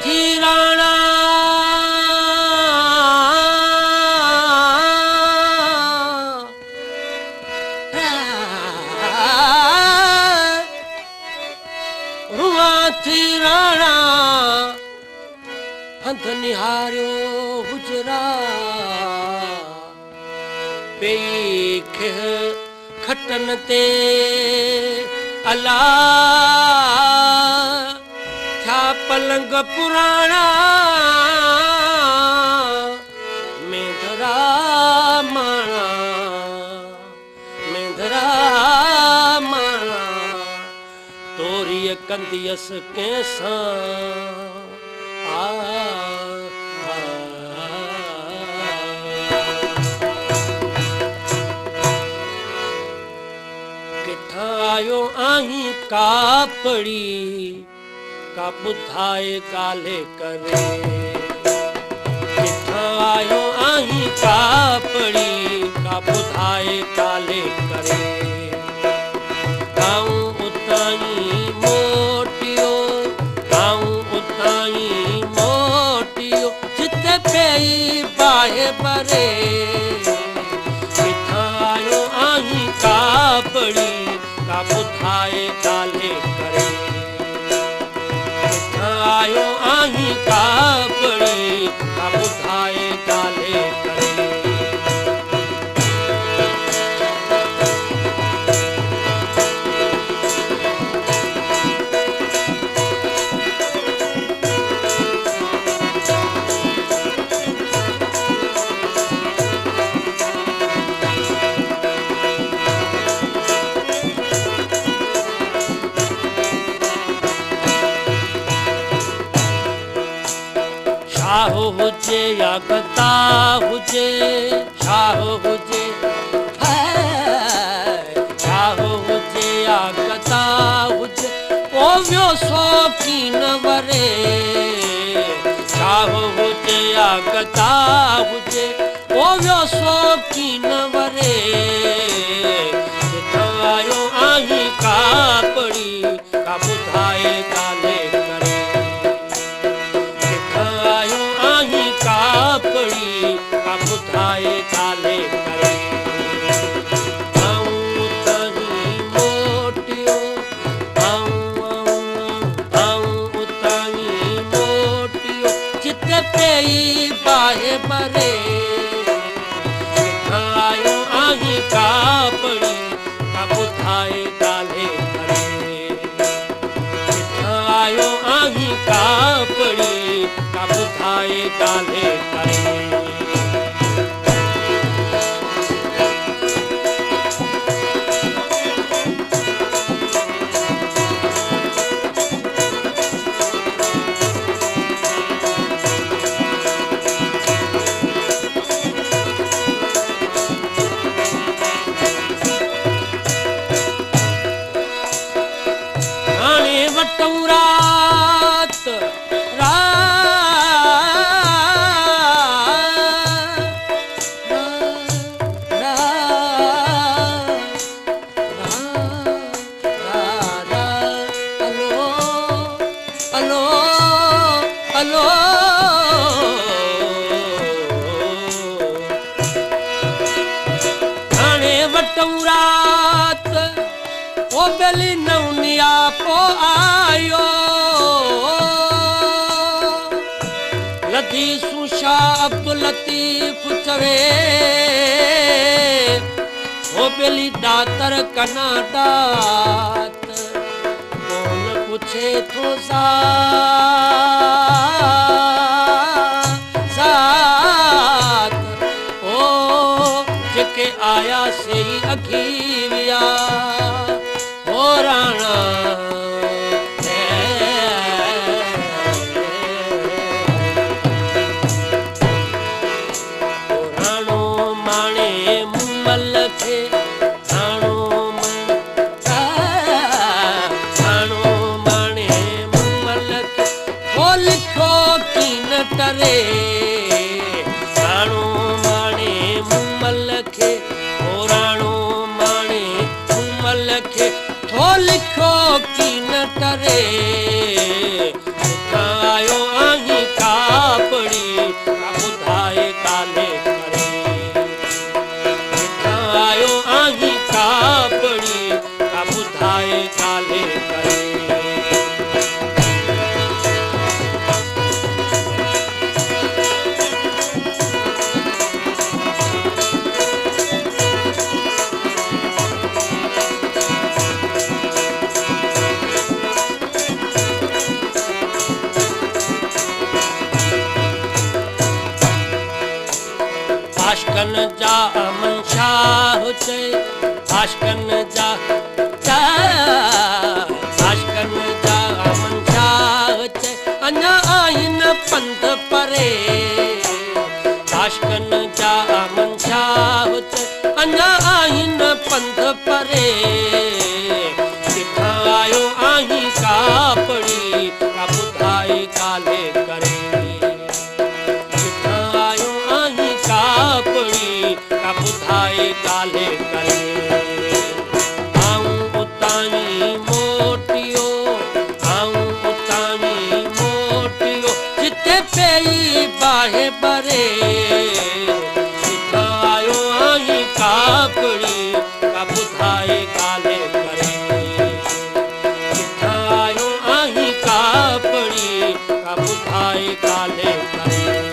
थी राणा थी राणा हंध निहारियो हुजरा पेई खटन ते अला था पलंग पुराणा मेंधरा माणा मेंधरा माणा तोरीअ कंदियस कंहिंसां किथां आयो आहीं कापड़ी का ॿुधाए ॻाल्हि करे किथां आयो आहीं कापड़ी का ॿुधाए ॻाल्हि करे गाऊं उताई मोटियो गाऊं उताई मोटियो जिते पेई बाहे भरे किथां आयो आहीं कापड़ी का ॿुधाए ॻाल्हि करे किथां आयो आहीं कापड़ी का ॿुधाए ॻाल्हि करे शाह हुजे या गदा हुजे शाह हुजे शाह हुजे या गदा हुजे ओ वियो शौकीन वरे शाह हुजे या गदा हुजे ओ वियो शौकीन वरे किथां आयो आहीं कापड़ी का ॿुधाए ॻाल्हि करे कापड़ी का ॿुधाए ॻाल्हि करे आऊं उताई मोटियो आऊं उताई मोटियो जिते पेई बाहे भरे किथां आयो आहीं कापड़ी का ॿुधाए ॻाल्हि करे किथां आयो आहीं कापड़ी का ॿुधाए ॻाल्हि करे हाणे वटूं रात रात ओ बेली नौनिया पो आयो लधी सुशा अब्दुल लतीफ चवे ओ बेली दातर कना दात कौन पूछे तो साथ ओ जेके आया से ही अखीरिया हो राणा राणो माणे मुमल खे राणो माणे मुमल खे हो लिखो की न करे राणो माणे मुमल खे हो राणो माणे मुमल खे थो लिखो की न करे आयो आशकन जा अमन शाह चए आशकन जा आशकन जा अमन शाह चए अञा आहिन पंध परे आशकन जा अमन शाह चए अञा आहिन पंध परे किथां आयो आहीं कापड़ी का ॿुधाए काले करे किथां आयो आहीं कापड़ी का ॿुधाए काले करे आऊं उतां मोटियो आऊं उतां मोटियो जिते पई बाहे बरे किथां आयो आहीं कापड़ी का ॿुधाए काले करे किथां आयो आहीं कापड़ी का ॿुधाए काले करे